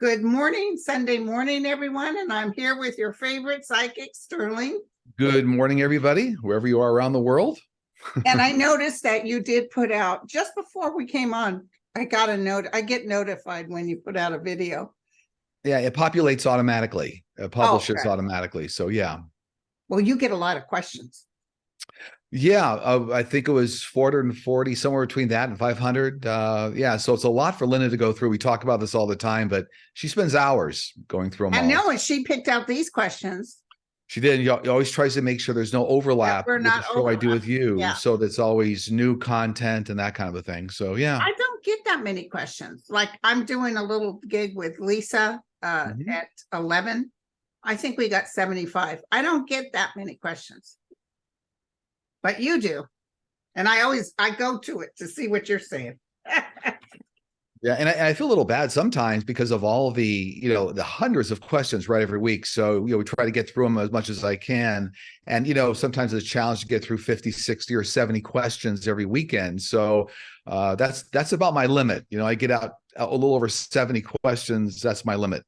Good morning, Sunday morning, everyone, and I'm here with your favorite psychic, Sterling. Good morning, everybody, wherever you are around the world. And I noticed that you did put out, just before we came on, I got a note. I get notified when you put out a video. Yeah, it populates automatically. It publishes automatically. So yeah. Well, you get a lot of questions. Yeah, I think it was 440, somewhere between that and 500. Yeah, so it's a lot for Linda to go through. We talk about this all the time, but she spends hours going through them all. I know, and she picked out these questions. She did. He always tries to make sure there's no overlap with the show I do with you. So that's always new content and that kind of a thing. So yeah. I don't get that many questions. Like I'm doing a little gig with Lisa at 11. I think we got 75. I don't get that many questions. But you do. And I go to it to see what you're saying. Yeah, and I feel a little bad sometimes because of all the, the hundreds of questions right every week. So, we try to get through them as much as I can. And, sometimes it's a challenge to get through 50, 60 or 70 questions every weekend. So that's about my limit. I get out a little over 70 questions. That's my limit.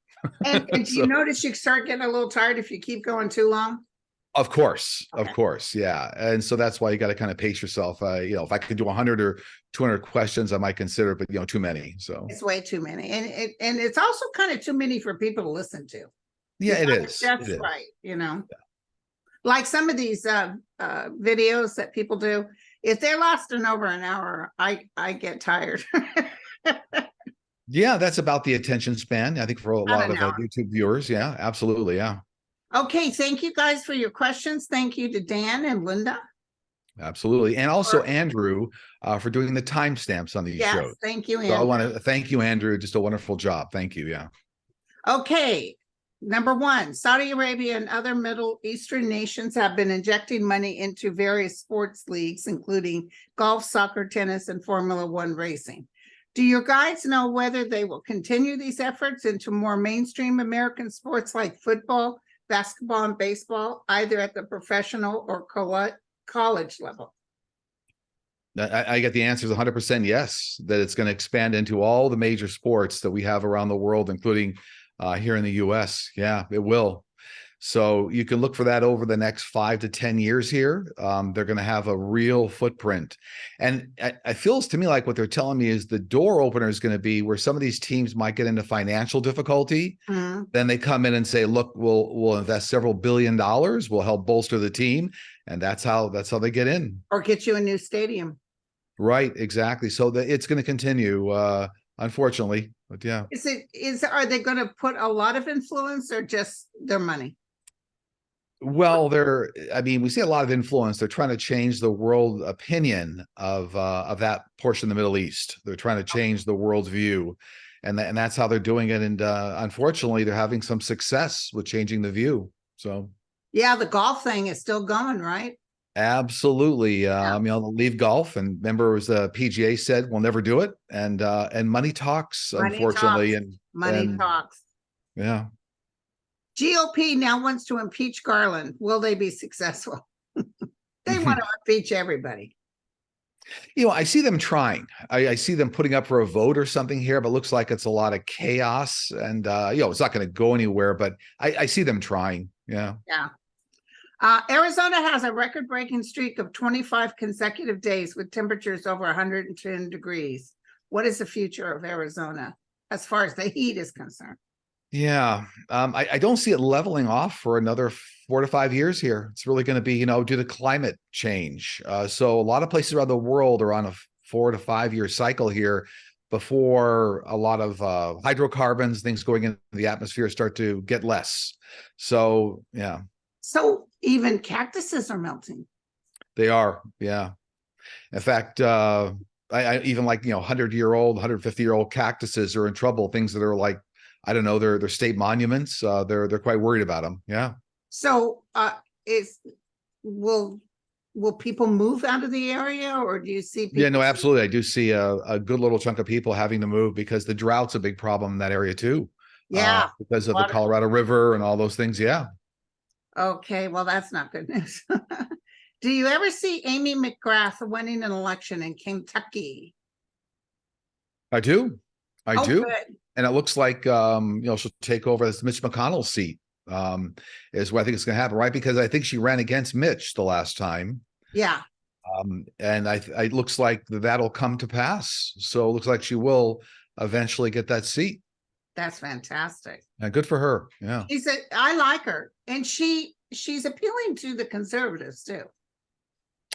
And do you notice you start getting a little tired if you keep going too long? Of course. Yeah. And so that's why you got to kind of pace yourself. If I could do 100 or 200 questions, I might consider, but too many. So it's way too many. And it's also kind of too many for people to listen to. Yeah, it is. That's right. Yeah. Like some of these videos that people do, if they're lasting over an hour, I get tired. Yeah, that's about the attention span, I think, for a lot of YouTube viewers. Yeah, absolutely. Yeah. Okay, thank you guys for your questions. Thank you to Dan and Linda. Absolutely. And also Andrew for doing the timestamps on these shows. Thank you, Andrew. So I want to thank you, Andrew. Just a wonderful job. Thank you. Yeah. Okay. Number one, Saudi Arabia and other Middle Eastern nations have been injecting money into various sports leagues, including golf, soccer, tennis, and Formula One racing. Do your guides know whether they will continue these efforts into more mainstream American sports like football, basketball, and baseball, either at the professional or college level? I get the answer is 100% yes, that it's going to expand into all the major sports that we have around the world, including here in the US. Yeah, it will. So you can look for that over the next 5 to 10 years here. They're going to have a real footprint. And it feels to me like what they're telling me is the door opener is going to be where some of these teams might get into financial difficulty. Then they come in and say, look, we'll invest several $billions. We'll help bolster the team. And that's how they get in. Or get you a new stadium. Right, exactly. So it's going to continue, unfortunately. But yeah. Are they going to put a lot of influence or just their money? Well, we see a lot of influence. They're trying to change the world opinion of that portion of the Middle East. They're trying to change the world's view, and that's how they're doing it. And unfortunately, they're having some success with changing the view. So yeah, the golf thing is still going, right? Absolutely. Leave golf, and remember, as the PGA said, we'll never do it. And money talks, unfortunately. Money talks. Yeah. GOP now wants to impeach Garland. Will they be successful? They want to impeach everybody. I see them trying. I see them putting up for a vote or something here, but it looks like it's a lot of chaos. And, it's not going to go anywhere, but I see them trying. Yeah. Yeah. Arizona has a record-breaking streak of 25 consecutive days with temperatures over 110 degrees. What is the future of Arizona as far as the heat is concerned? Yeah, I don't see it leveling off for another 4 to 5 years here. It's really going to be, due to climate change. So a lot of places around the world are on a 4 to 5 year cycle here before a lot of hydrocarbons, things going into the atmosphere start to get less. So, yeah. So even cactuses are melting. They are, yeah. In fact, I even like, 100-year-old, 150-year-old cactuses are in trouble. Things that are like, I don't know, they're state monuments. They're quite worried about them. Yeah. So will people move out of the area, or do you see people? Yeah, no, absolutely. I do see a good little chunk of people having to move because the drought's a big problem in that area too. Yeah. Because of the Colorado River and all those things. Yeah. Okay, well, that's not good news. Do you ever see Amy McGrath winning an election in Kentucky? I do. I Oh, do. good. And it looks like, she'll take over this Mitch McConnell seat, is what I think is going to happen, right? Because I think she ran against Mitch the last time. Yeah, And it looks like that'll come to pass. So it looks like she will eventually get that seat. that's fantastic. And good for her. Yeah. I like her, and she's appealing to the conservatives too.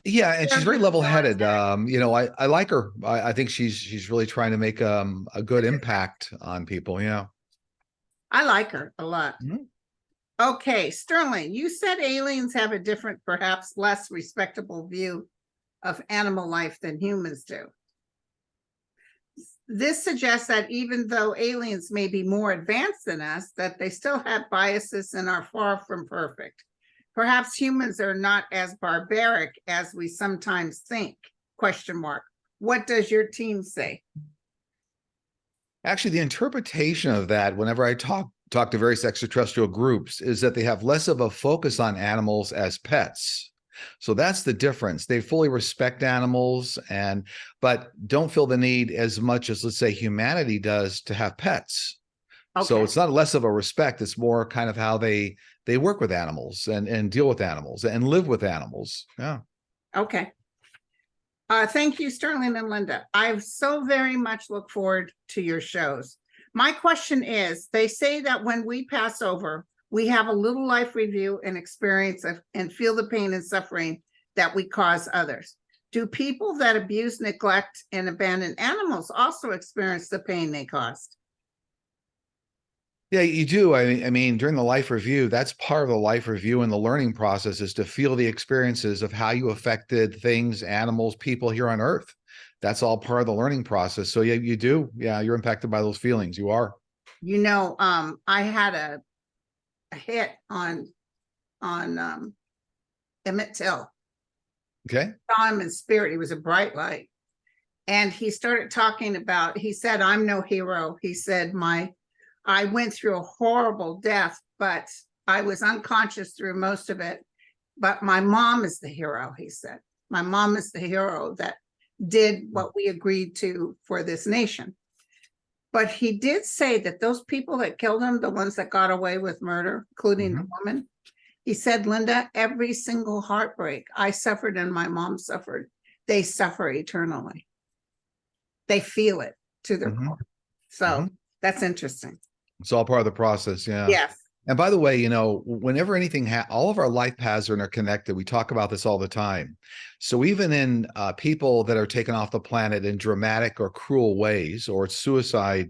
Yeah, and she's very Conservatives don't level-headed. attack. I like her. I think she's really trying to make a good impact on people. Yeah. I like her a lot. Mhm. Okay, Sterling, you said aliens have a different, perhaps less respectable view of animal life than humans do. This suggests that even though aliens may be more advanced than us, that they still have biases and are far from perfect. Perhaps humans are not as barbaric as we sometimes think, question mark. What does your team say? Actually, the interpretation of that, whenever I talk to various extraterrestrial groups, is that they have less of a focus on animals as pets. So that's the difference. They fully respect animals but don't feel the need as much as, let's say, humanity does to have pets. So Okay, it's not less of a respect. It's more kind of how they work with animals and deal with animals and live with animals. Yeah. okay. Thank you, Sterling and Linda. I so very much look forward to your shows. My question is, they say that when we pass over, we have a little life review and experience and feel the pain and suffering that we cause others. Do people that abuse, neglect, and abandon animals also experience the pain they caused? Yeah, you do. I mean, during the life review, that's part of the life review and the learning process is to feel the experiences of how you affected things, animals, people here on Earth. That's all part of the learning process. So yeah, you do. Yeah, you're impacted by those feelings. You are. I had a hit on Emmett Till. Okay. Saw him in spirit. He was a bright light. And he started talking about, he said, I'm no hero. He said, I went through a horrible death, but I was unconscious through most of it. But my mom is the hero, he said. My mom is the hero that did what we agreed to for this nation. But he did say that those people that killed him, the ones that got away with murder, including the woman, he said, Linda, every single heartbreak I suffered and my mom suffered, they suffer eternally. They feel it to their core. So that's interesting. It's all part of the process. Yeah. Yes. And by the way, whenever anything, all of our life paths are interconnected. We talk about this all the time. So even in people that are taken off the planet in dramatic or cruel ways, or it's suicide,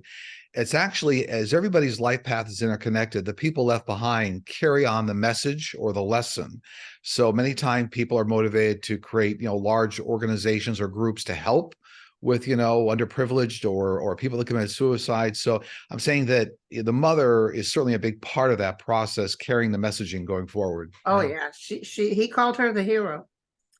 it's actually, as everybody's life path is interconnected, the people left behind carry on the message or the lesson. So many times people are motivated to create, large organizations or groups to help with, underprivileged or people that commit suicide. So I'm saying that the mother is certainly a big part of that process, carrying the messaging going forward. Oh yeah. He called her the hero.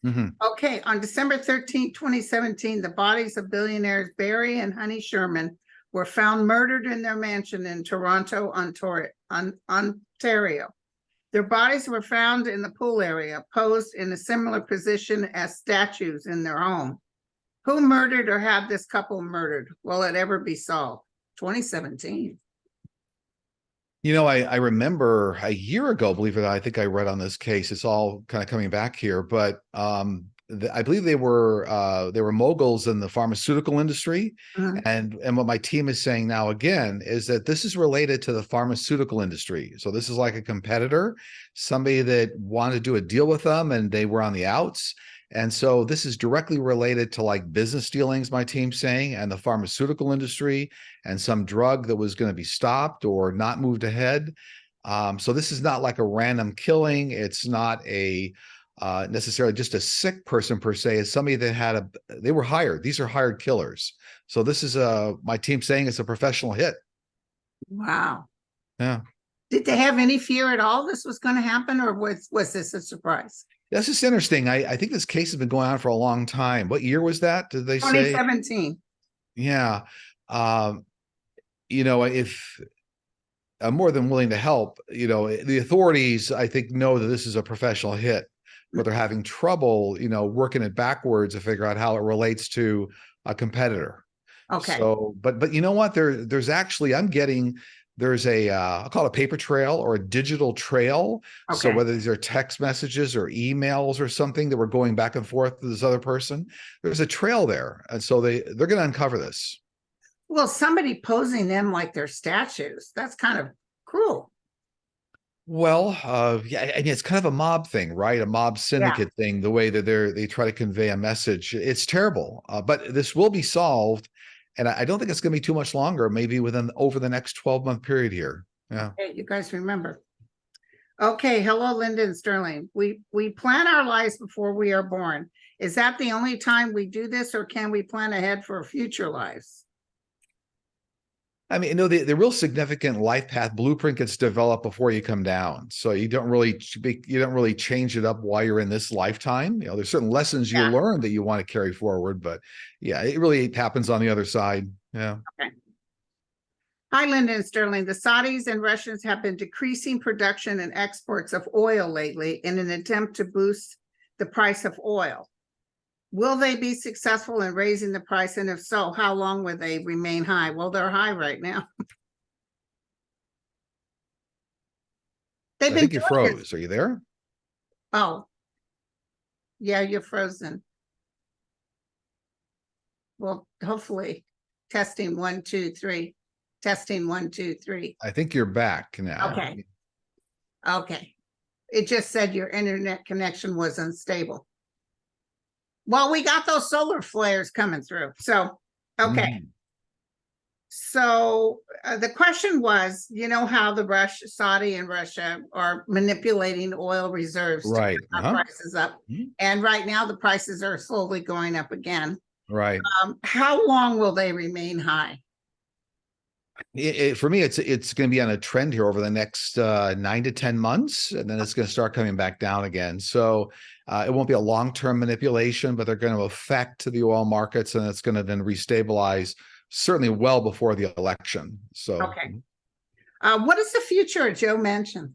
Mhm. Okay. On December 13th, 2017, the bodies of billionaires Barry and Honey Sherman were found murdered in their mansion in Toronto, Ontario. Their bodies were found in the pool area, posed in a similar position as statues in their home. Who murdered or had this couple murdered? Will it ever be solved? 2017. I remember a year ago, believe it or not, I think I read on this case. It's all kind of coming back here, but I believe they were moguls in the pharmaceutical industry. And what my team is saying now again is that this is related to the pharmaceutical industry. So this is like a competitor, somebody that wanted to do a deal with them and they were on the outs. And so this is directly related to like business dealings, my team's saying, and the pharmaceutical industry and some drug that was going to be stopped or not moved ahead. So this is not like a random killing. It's not necessarily just a sick person per se. It's somebody that they were hired. These are hired killers. So this is my team saying it's a professional hit. Wow. Yeah. Did they have any fear at all this was going to happen, or was this a surprise? That's just interesting. I think this case has been going on for a long time. What year was that? Did they say? 2017. Yeah. If I'm more than willing to help, the authorities, I think, know that this is a professional hit, but they're having trouble, working it backwards to figure out how it relates to a competitor. Okay, So, but you know what? There's actually, there's a, I'll call it a paper trail or a digital trail. So okay. whether these are text messages or emails or something that we're going back and forth to this other person, there's a trail there. And so they're going to uncover this. Well, somebody posing them like they're statues. That's kind of cruel. Well, yeah, and it's kind of a mob thing, right? A mob Yeah. syndicate thing, the way that they try to convey a message. It's terrible, but this will be solved. And I don't think it's going to be too much longer, maybe over the next 12-month period here. Yeah. Hey, you guys remember. Okay, hello, Linda and Sterling. We plan our lives before we are born. Is that the only time we do this, or can we plan ahead for future lives? I mean, the real significant life path blueprint gets developed before you come down. So you don't really change it up while you're in this lifetime. You know, there's certain lessons you Yeah. learn that you want to carry forward, but yeah, it really happens on the other side. Yeah. Okay. Hi, Linda and Sterling. The Saudis and Russians have been decreasing production and exports of oil lately in an attempt to boost the price of oil. Will they be successful in raising the price? And if so, how long will they remain high? Well, they're high right now. They've I been think you doing froze. Are you there? Oh, yeah, you're frozen. Well, hopefully, testing 1, 2, 3. Testing 1, 2, 3. I think you're back now. Okay. Okay. It just said your internet connection was unstable. Well, we got those solar flares coming through. So, okay. Mhm. So the question was, you know how the Saudi and Russia are manipulating oil reserves to Right. put our prices up. Mhm. And right now the prices are slowly going up again. Right. How long will they remain high? For me, it's going to be on a trend here over the next 9 to 10 months, and then it's going to start coming back down again. So it won't be a long-term manipulation, but they're going to affect the oil markets, and it's going to then restabilize certainly well before the election. So, Okay. What is the future of Joe Manchin?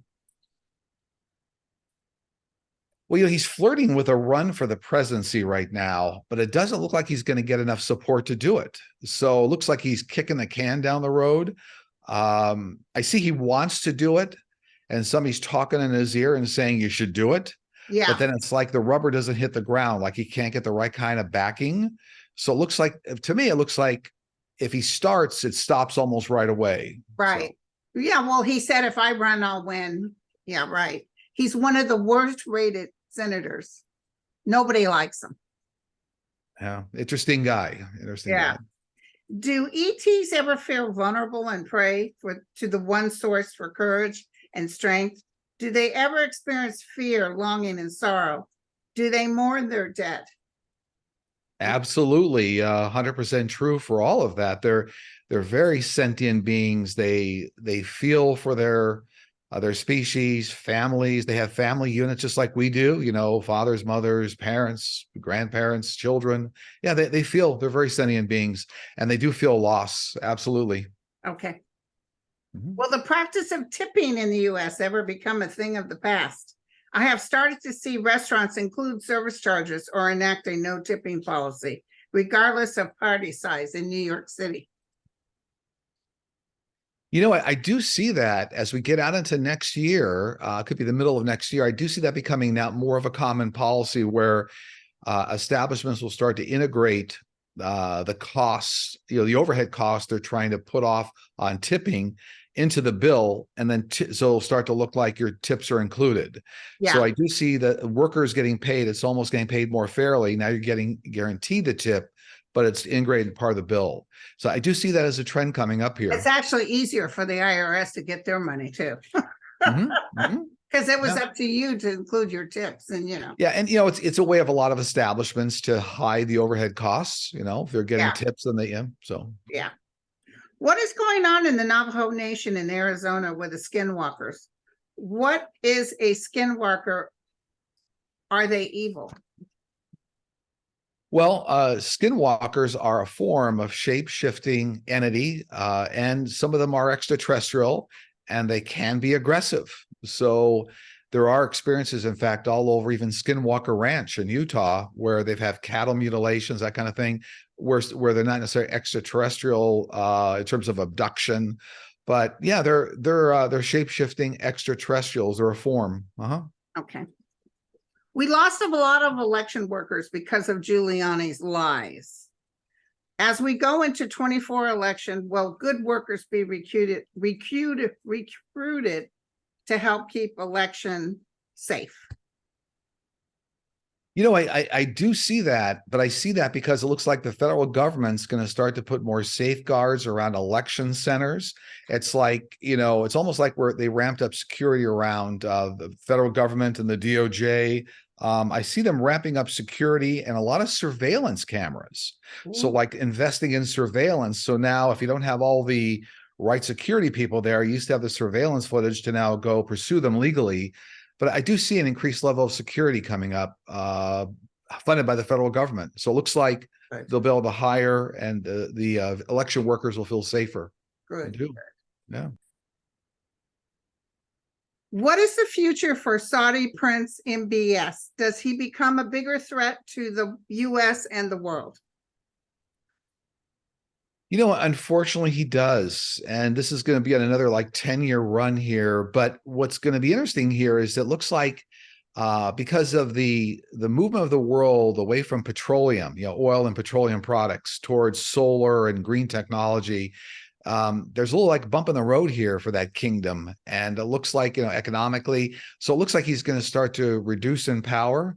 well, you know, he's flirting with a run for the presidency right now, but it doesn't look like he's going to get enough support to do it. So it looks like he's kicking the can down the road. I see he wants to do it, and somebody's talking in his ear and saying you should do it. Yeah. But then it's like the rubber doesn't hit the ground, like he can't get the right kind of backing. So it looks like, to me, it looks like if he starts, it stops almost right away. Right. So. Yeah. Well, he said, if I run, I'll win. Yeah. Right. He's one of the worst rated senators. Nobody likes him. Yeah. Interesting guy. Interesting guy. Do ETs ever feel vulnerable and pray to the one source for courage and strength? Do they ever experience fear, longing, and sorrow? Do they mourn their dead? Absolutely, 100% true for all of that. They're very sentient beings. They feel for their species, families. They have family units just like we do. You know, fathers, mothers, parents, grandparents, children. Yeah, they feel. They're very sentient beings, and they do feel loss. Absolutely. Okay. Will the practice of tipping in the U.S. ever become a thing of the past? I have started to see restaurants include service charges or enact a no tipping policy, regardless of party size in New York City. You know, I do see that as we get out into next year, could be the middle of next year. I do see that becoming now more of a common policy where establishments will start to integrate the costs, you know, the overhead costs they're trying to put off on tipping into the bill, and then so it'll start to look like your tips are included. Yeah. So I do see that workers getting paid, it's almost getting paid more fairly. Now you're getting guaranteed the tip, but it's integrated part of the bill. So I do see that as a trend coming up here. It's actually easier for the IRS to get their money too. Because it was up to you to include your tips, and you know. Yeah, and you know, it's a way of a lot of establishments to hide the overhead costs. You know, if they're getting tips, then they so. Yeah. What is going on in the Navajo Nation in Arizona with the skinwalkers? What is a skinwalker? Are they evil? Well, skinwalkers are a form of shape-shifting entity, and some of them are extraterrestrial, and they can be aggressive. So there are experiences, in fact, all over even Skinwalker Ranch in Utah, where they've had cattle mutilations, that kind of thing, where they're not necessarily extraterrestrial in terms of abduction, but yeah, they're shape-shifting extraterrestrials or a form. Okay. We lost a lot of election workers because of Giuliani's lies. As we go into 24 election, will good workers be recruited to help keep election safe? You know, I do see that, but I see that because it looks like the federal government's going to start to put more safeguards around election centers. It's like, you know, it's almost like they ramped up security around the federal government and the DOJ. I see them ramping up security and a lot of surveillance cameras. So like investing in surveillance. So now if you don't have all the right security people there, you used to have the surveillance footage to now go pursue them legally. But I do see an increased level of security coming up, funded by the federal government. So it looks like they'll be able to hire, and the election workers will feel safer. Good. Yeah. What is the future for Saudi Prince MBS? Does he become a bigger threat to the U.S. and the world? You know, unfortunately, he does. And this is going to be on another like 10-year run here. But what's going to be interesting here is it looks like because of the movement of the world away from petroleum, you know, oil and petroleum products towards solar and green technology, there's a little like bump in the road here for that kingdom. And it looks like, you know, economically, so it looks like he's going to start to reduce in power.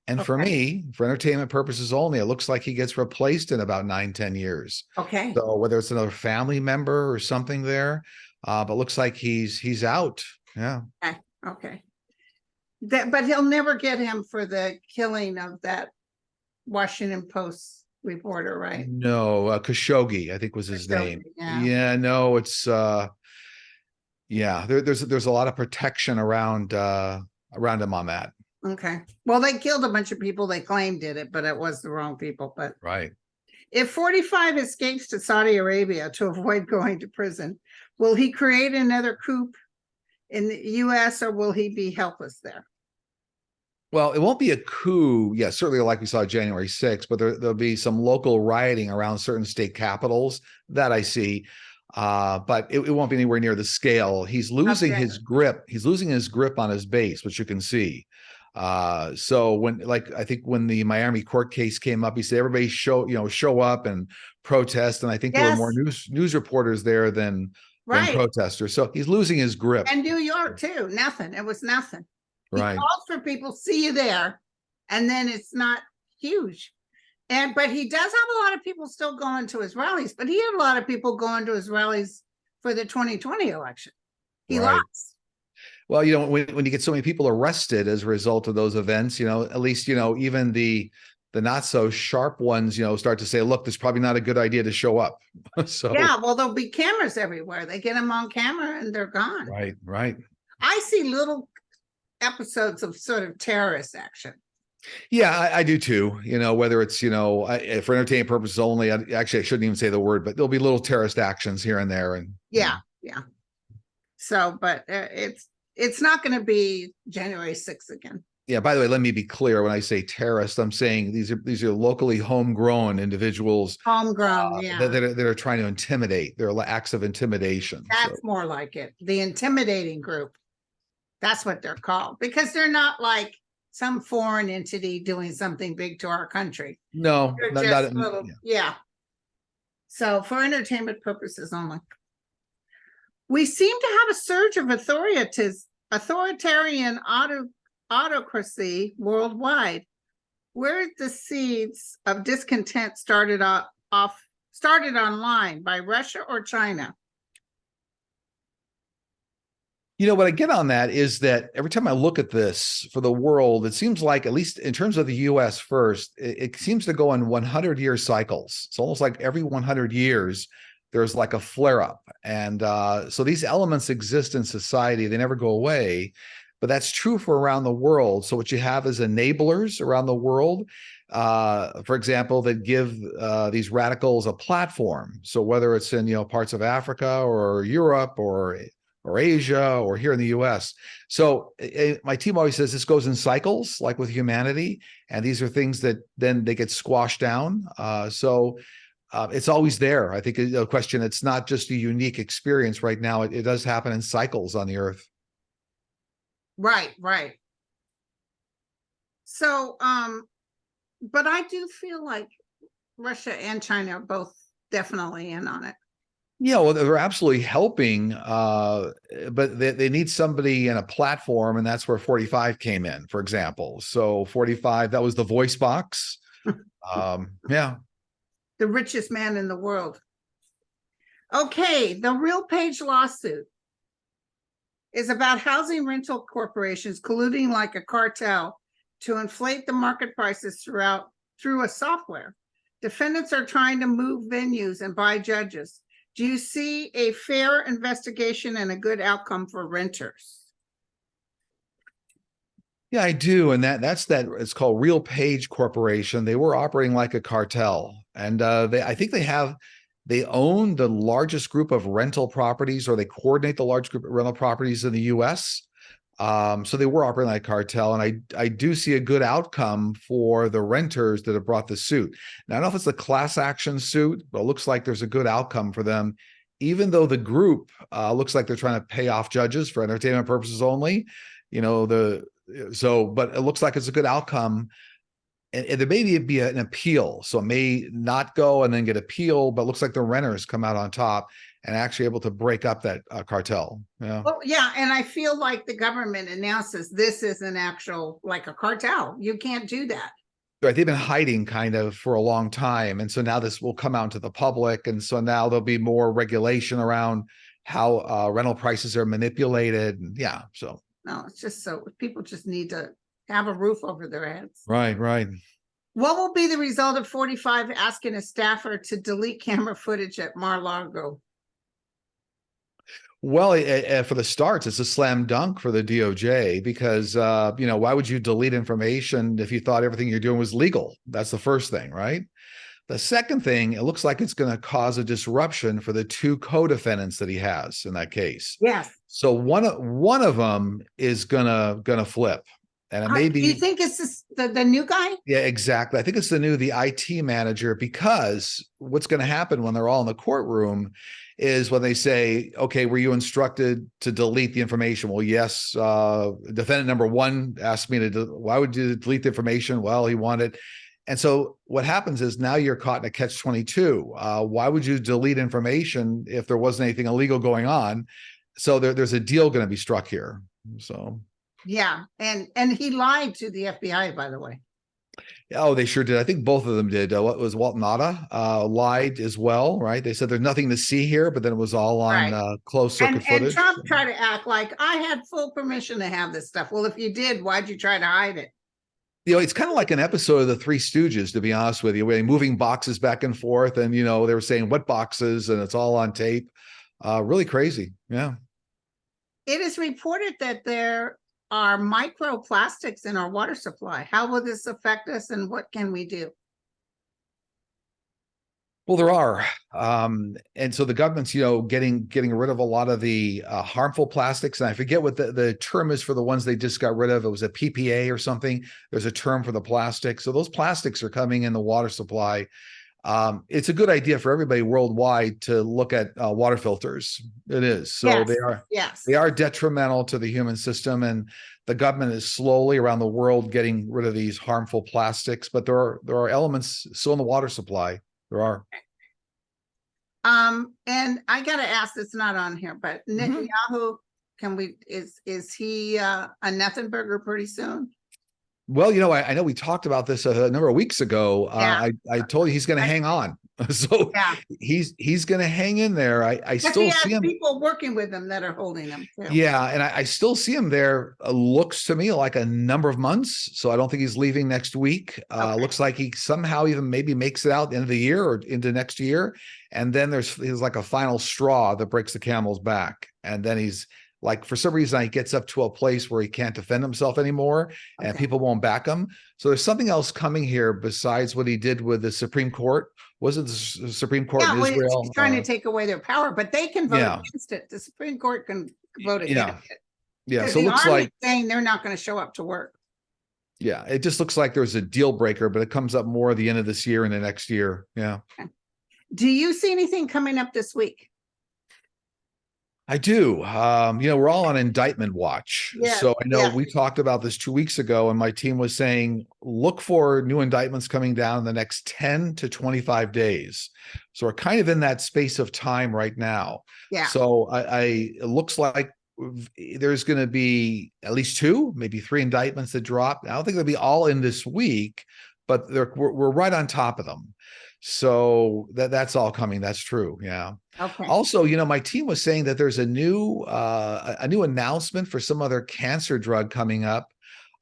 And for me, for entertainment purposes only, it looks like he gets replaced in about 9-10 years. Okay. So whether it's another family member or something there, but looks like he's out. Yeah. Okay. But he'll never get him for the killing of that Washington Post reporter, right? No, Khashoggi, I think was his name. Yeah, no, it's yeah, there's a lot of protection around him on that. Okay. Well, they killed a bunch of people they claimed did it, but it was the wrong people. But right. If 45 escapes to Saudi Arabia to avoid going to prison, will he create another coup in the US, or will he be helpless there? Well, it won't be a coup. Yeah, certainly like we saw January 6th, but there'll be some local rioting around certain state capitals that I see. But it won't be anywhere near the scale. He's losing his grip. He's losing his grip on his base, which you can see. So when, like, I think when the Miami court case came up, he said, everybody show up and protest. And I think there were more news reporters there than protesters. So he's losing his grip. And New York too. Nothing. It was nothing. He Right. calls for people, see you there. And then it's not huge. But he does have a lot of people still going to his rallies, but he had a lot of people going to his rallies for the 2020 election. He lost. Well, you know, when you get so many people arrested as a result of those events, you know, at least, you know, even the not so sharp ones, you know, start to say, look, this is probably not a good idea to show up. So yeah, well, there'll be cameras everywhere. They get them on camera and they're gone. Right. I see little episodes of sort of terrorist action. Yeah, I do too. You know, whether it's, you know, for entertainment purposes only, I shouldn't even say the word, but there'll be little terrorist actions here and there. And yeah. So, but it's not going to be January 6th again. Yeah. By the way, let me be clear. When I say terrorist, I'm saying these are locally homegrown individuals. Homegrown, that are trying to intimidate. They're acts of intimidation. That's more like it. The intimidating group. That's what they're called, because they're not like some foreign entity doing something big to our country. No, not little, yeah. So for entertainment purposes only. We seem to have a surge of authoritarian autocracy worldwide. Where the seeds of discontent started online, by Russia or China? You know, what I get on that is that every time I look at this for the world, it seems like, at least in terms of the US first, it seems to go in 100-year cycles. It's almost like every 100 years, there's like a flare up. And so these elements exist in society. They never go away, but that's true for around the world. So what you have is enablers around the world, for example, that give these radicals a platform. So whether it's in, you know, parts of Africa or Europe or or Asia or here in the US. So my team always says this goes in cycles, like with humanity. And these are things that then they get squashed down. It's always there. I think a question, it's not just a unique experience right now. It does happen in cycles on the earth. Right, right. So, but I do feel like Russia and China are both definitely in on it. Yeah, well, they're absolutely helping, but they need somebody in a platform, and that's where 45 came in, for example. So 45, that was the voice box. Yeah. The richest man in the world. Okay, the RealPage lawsuit is about housing rental corporations colluding like a cartel to inflate the market prices through a software. Defendants are trying to move venues and buy judges. Do you see a fair investigation and a good outcome for renters? Yeah, I do. And that's it's called RealPage Corporation. They were operating like a cartel. And I think they own the largest group of rental properties, or they coordinate the large group of rental properties in the US. So they were operating like a cartel. And I do see a good outcome for the renters that have brought the suit. Now, I don't know if it's a class action suit, but it looks like there's a good outcome for them, even though the group looks like they're trying to pay off judges for entertainment purposes only. But it looks like it's a good outcome. And there may be an appeal. So it may not go and then get appeal, but it looks like the renters come out on top and actually able to break up that cartel. Yeah. Well, yeah. And I feel like the government announces this is an actual, like a cartel. You can't do that. Right. They've been hiding kind of for a long time. And so now this will come out to the public. And so now there'll be more regulation around how rental prices are manipulated. And yeah. So. No, it's just so people just need to have a roof over their heads. Right, right. What will be the result of 45 asking a staffer to delete camera footage at Mar-a-Lago? Well, for the starts, it's a slam dunk for the DOJ because, why would you delete information if you thought everything you're doing was legal? That's the first thing, right? The second thing, it looks like it's going to cause a disruption for the two co-defendants that he has in that case. Yes. So one of them is gonna flip, and it may be. Do you think it's the new guy? Yeah, exactly. I think it's the IT manager, because what's going to happen when they're all in the courtroom is when they say, "Okay, were you instructed to delete the information?" Well, yes. Defendant number one asked me to. Why would you delete the information? Well, he wanted. And so what happens is now you're caught in a catch-22. Why would you delete information if there wasn't anything illegal going on? So there's a deal going to be struck here. So yeah, and he lied to the FBI, by the way. Oh, they sure did. I think both of them did. What was Walt Nada lied as well, right? They said there's nothing to see here, but then it was all on closed circuit footage. And Trump tried to act like I had full permission to have this stuff. Well, if you did, why'd you try to hide it? It's kind of like an episode of the Three Stooges, to be honest with you, where they're moving boxes back and forth, and they were saying what boxes, and it's all on tape. Really crazy. Yeah. It is reported that there are microplastics in our water supply. How will this affect us, and what can we do? Well, there are. And so the government's, getting rid of a lot of the harmful plastics. And I forget what the term is for the ones they just got rid of. It was a PPA or something. There's a term for the plastic. So those plastics are coming in the water supply. It's a good idea for everybody worldwide to look at water filters. It is. So they are detrimental to the human system, and the government is slowly around the world getting rid of these harmful plastics. But there are elements still in the water supply. There are. And I gotta ask, it's not on here, but Netanyahu, is he a nothing burger pretty soon? Well, I know we talked about this a number of weeks ago. I told you he's going to hang on. So he's going to hang in there. I still see him. People working with him that are holding him too. Yeah, and I still see him there. Looks to me like a number of months. So I don't think he's leaving next week. Looks like he somehow even maybe makes it out at the end of the year or into next year. And then there's like a final straw that breaks the camel's back. And then he's like for some reason he gets up to a place where he can't defend himself anymore and Okay. people won't back him. So there's something else coming here besides what he did with the Supreme Court. Was it the Supreme Court Yeah, in well, Israel? he's trying to take away their power, but they can vote Yeah. against it. The Supreme Court can vote Yeah. against it. Yeah. Because So it the looks Army like, is saying they're not going to show up to work. yeah, it just looks like there's a deal breaker, but it comes up more at the end of this year and the next year. Yeah. Do you see anything coming up this week? I do. We're all on indictment watch. Yes, So I know yes. we talked about this 2 weeks ago, and my team was saying, look for new indictments coming down in the next 10 to 25 days. So we're kind of in that space of time right now. Yeah. So it looks like there's going to be at least 2, maybe 3 indictments that drop. I don't think they'll be all in this week, but we're right on top of them. So that's all coming. That's true. Yeah. Okay. Also, my team was saying that there's a new announcement for some other cancer drug coming up,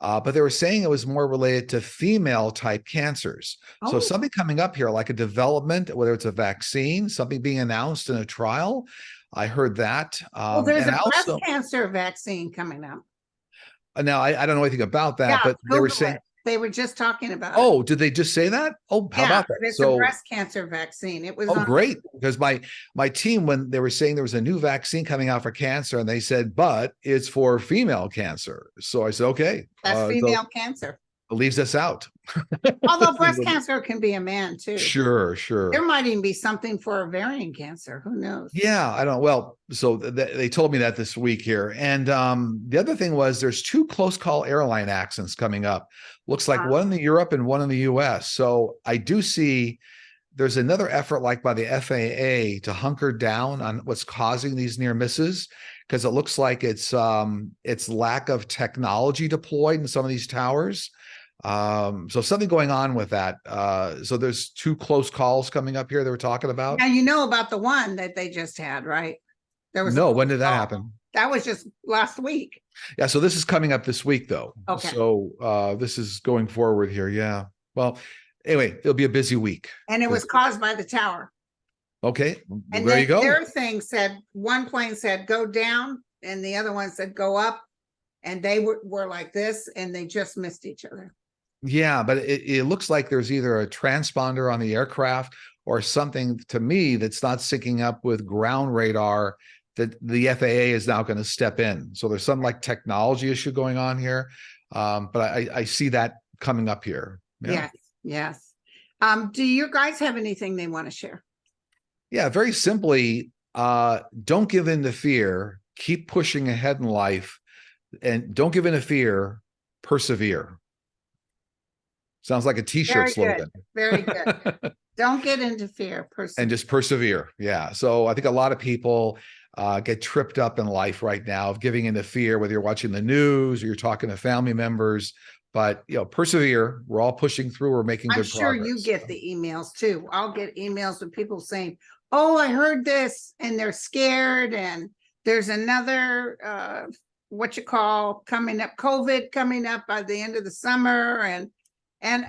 but they were saying it was more related to female type cancers. So Oh. something coming up here, like a development, whether it's a vaccine, something being announced in a trial. I heard that. Well, there's and a also, breast cancer vaccine coming up. now I don't know anything about that, Yeah, but they were Google saying, it. They were just talking about it. oh, did they just say that? Oh, how Yeah, about that? it's a breast cancer vaccine. It was Oh, on. great. Because my team, when they were saying there was a new vaccine coming out for cancer, and they said, but it's for female cancer. So I said, okay. That's female cancer. It leaves us out. Although breast cancer can be a man too. Sure. There might even be something for ovarian cancer. Who knows? Yeah, I don't. Well, so they told me that this week here. And the other thing was there's 2 close call airline accidents coming up. Looks like one in the Europe and one in the US. So I do see there's another effort like by the FAA to hunker down on what's causing these near misses, because it looks like it's lack of technology deployed in some of these towers. So something going on with that. So there's 2 close calls coming up here they were talking about. Now you know about the one that they just had, right? There was No, when did that happen? That was just last week. Yeah, so this is coming up this week though. Okay. So this is going forward here. Yeah. Well, anyway, it'll be a busy week. And it was caused by the tower. Okay. And there you go. Their thing said, one plane said go down and the other one said go up. And they were like this and they just missed each other. Yeah, but it looks like there's either a transponder on the aircraft or something to me that's not syncing up with ground radar that the FAA is now going to step in. So there's some like technology issue going on here. But I see that coming up here. Yeah. Yes. Do you guys have anything they want to share? Yeah, very simply, don't give in to fear. Keep pushing ahead in life, and don't give in to fear. Persevere. Sounds like a t-shirt slogan. Very good. Don't get into fear. Persevere. And just persevere. Yeah. So I think a lot of people get tripped up in life right now of giving into fear, whether you're watching the news or you're talking to family members. But persevere. We're all pushing through. We're making good progress. I'm sure you get the emails too. I'll get emails with people saying, "Oh, I heard this," and they're scared. And there's another coming up, COVID coming up by the end of the summer, and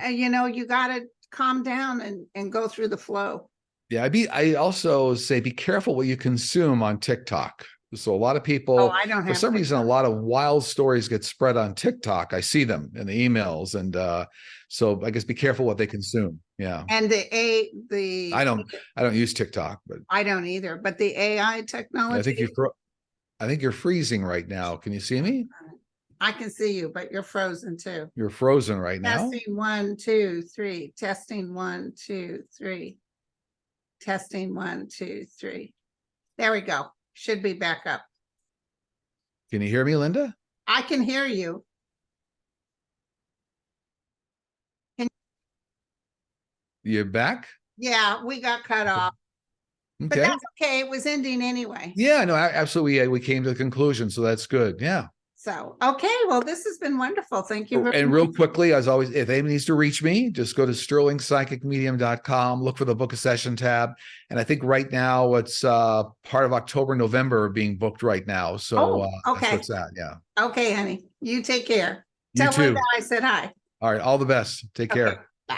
you got to calm down and go through the flow. Yeah, I also say be careful what you consume on TikTok. So a lot of people, for some reason, a lot of wild stories get spread on TikTok. I see them in the emails, and so I guess be careful what they consume. Yeah. And I don't use TikTok, but I don't either. But the AI technology. I think you're freezing right now. Can you see me? I can see you, but you're frozen too. You're frozen right now. Testing 1, 2, 3. Testing 1, 2, 3. Testing 1, 2, 3. There we go. Should be back up. Can you hear me, Linda? I can hear you. You back? Yeah, we got cut off. Okay. But that's okay. It was ending anyway. Yeah, no, absolutely. We came to the conclusion, so that's good. Yeah. So, okay. Well, this has been wonderful. Thank you very much. And real quickly, as always, if anybody needs to reach me, just go to sterlingpsychicmedium.com, look for the book a session tab. And I think right now it's part of October, November being booked right now. So okay. That's what's that. Yeah. Okay, honey. You take care. You Tell too. Linda I said hi. All right. All the best. Take care. Bye.